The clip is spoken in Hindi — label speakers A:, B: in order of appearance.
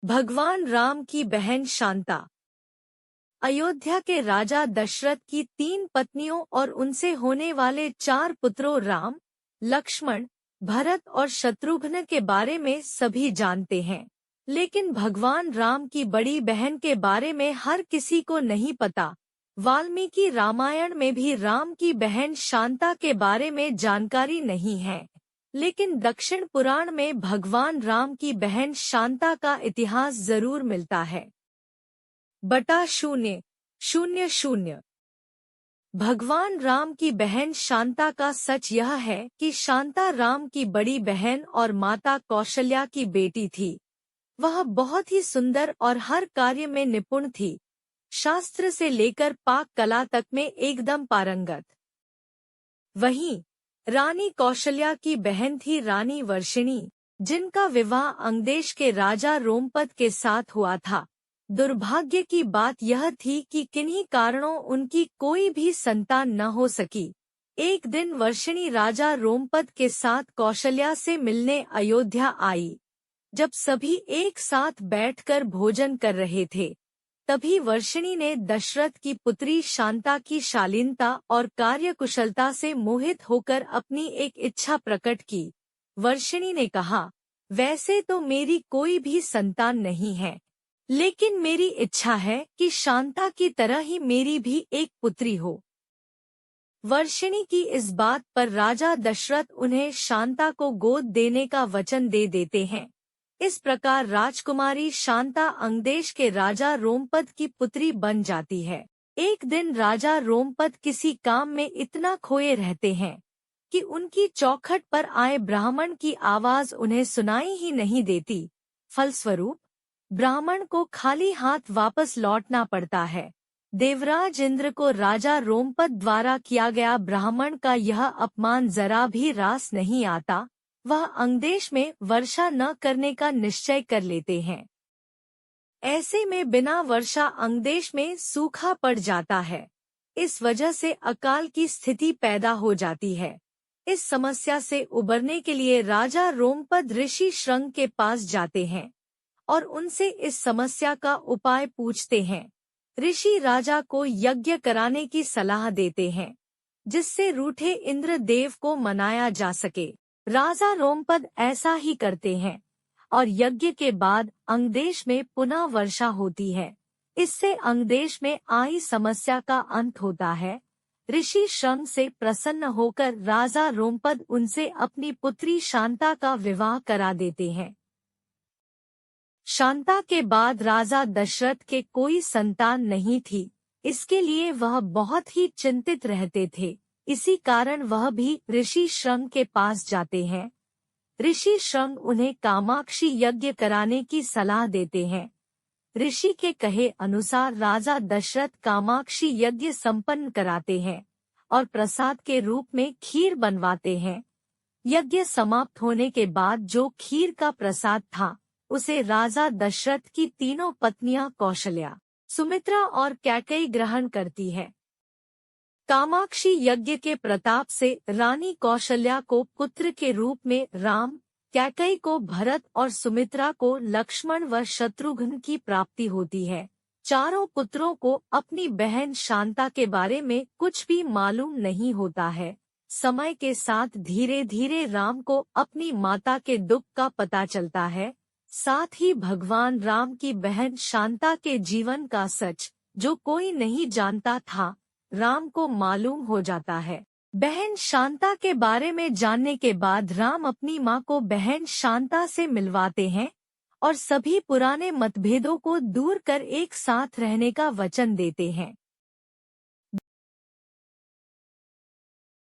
A: भगवान राम की बहन शांता। अयोध्या के राजा दशरथ की 3 पत्नियों और उनसे होने वाले 4 पुत्रों राम, लक्ष्मण, भरत और शत्रुघ्न के बारे में सभी जानते हैं। लेकिन भगवान राम की बड़ी बहन के बारे में हर किसी को नहीं पता। वाल्मीकि रामायण में भी राम की बहन शांता के बारे में जानकारी नहीं है, लेकिन दक्षिण पुराण में भगवान राम की बहन शांता का इतिहास जरूर मिलता है। बटा 0:00। भगवान राम की बहन शांता का सच यह है कि शांता राम की बड़ी बहन और माता कौशल्या की बेटी थी। वह बहुत ही सुंदर और हर कार्य में निपुण थी, शास्त्र से लेकर पाक कला तक में एकदम पारंगत। वहीं रानी कौशल्या की बहन थी रानी वर्षिणी, जिनका विवाह अंगदेश के राजा रोमपद के साथ हुआ था। दुर्भाग्य की बात यह थी कि किन्हीं कारणों उनकी कोई भी संतान न हो सकी। एक दिन वर्षिणी राजा रोमपद के साथ कौशल्या से मिलने अयोध्या आई। जब सभी एक साथ बैठकर भोजन कर रहे थे, तभी वर्षिणी ने दशरथ की पुत्री शांता की शालीनता और कार्यकुशलता से मोहित होकर अपनी एक इच्छा प्रकट की। वर्षिणी ने कहा, वैसे तो मेरी कोई भी संतान नहीं है, लेकिन मेरी इच्छा है कि शांता की तरह ही मेरी भी एक पुत्री हो। वर्षिणी की इस बात पर राजा दशरथ उन्हें शांता को गोद देने का वचन दे देते हैं। इस प्रकार राजकुमारी शांता अंगदेश के राजा रोमपद की पुत्री बन जाती है। एक दिन राजा रोमपद किसी काम में इतना खोए रहते हैं कि उनकी चौखट पर आए ब्राह्मण की आवाज उन्हें सुनाई ही नहीं देती। फलस्वरूप ब्राह्मण को खाली हाथ वापस लौटना पड़ता है। देवराज इंद्र को राजा रोमपद द्वारा किया गया ब्राह्मण का यह अपमान जरा भी रास नहीं आता। वह अंगदेश में वर्षा न करने का निश्चय कर लेते हैं। ऐसे में बिना वर्षा अंगदेश में सूखा पड़ जाता है। इस वजह से अकाल की स्थिति पैदा हो जाती है। इस समस्या से उबरने के लिए राजा रोमपद ऋषि श्रंग के पास जाते हैं और उनसे इस समस्या का उपाय पूछते हैं। ऋषि राजा को यज्ञ कराने की सलाह देते हैं, जिससे रूठे इंद्र देव को मनाया जा सके। राजा रोमपद ऐसा ही करते हैं और यज्ञ के बाद अंगदेश में पुनः वर्षा होती है। इससे अंगदेश में आई समस्या का अंत होता है। ऋषि श्रंग से प्रसन्न होकर राजा रोमपद उनसे अपनी पुत्री शांता का विवाह करा देते हैं। शांता के बाद राजा दशरथ के कोई संतान नहीं थी, इसके लिए वह बहुत ही चिंतित रहते थे। इसी कारण वह भी ऋषि श्रंग के पास जाते हैं। ऋषि श्रंग उन्हें कामाक्षी यज्ञ कराने की सलाह देते हैं। ऋषि के कहे अनुसार राजा दशरथ कामाक्षी यज्ञ संपन्न कराते हैं और प्रसाद के रूप में खीर बनवाते हैं। यज्ञ समाप्त होने के बाद जो खीर का प्रसाद था, उसे राजा दशरथ की तीनों पत्नियां कौशल्या, सुमित्रा और कैकेयी ग्रहण करती है। कामाक्षी यज्ञ के प्रताप से रानी कौशल्या को पुत्र के रूप में राम, कैकेयी को भरत और सुमित्रा को लक्ष्मण व शत्रुघ्न की प्राप्ति होती है। चारों पुत्रों को अपनी बहन शांता के बारे में कुछ भी मालूम नहीं होता है। समय के साथ धीरे धीरे राम को अपनी माता के दुख का पता चलता है। साथ ही भगवान राम की बहन शांता के जीवन का सच, जो कोई नहीं जानता था, राम को मालूम हो जाता है। बहन शांता के बारे में जानने के बाद राम अपनी मां को बहन शांता से मिलवाते हैं और सभी पुराने मतभेदों को दूर कर एक साथ रहने का वचन देते हैं।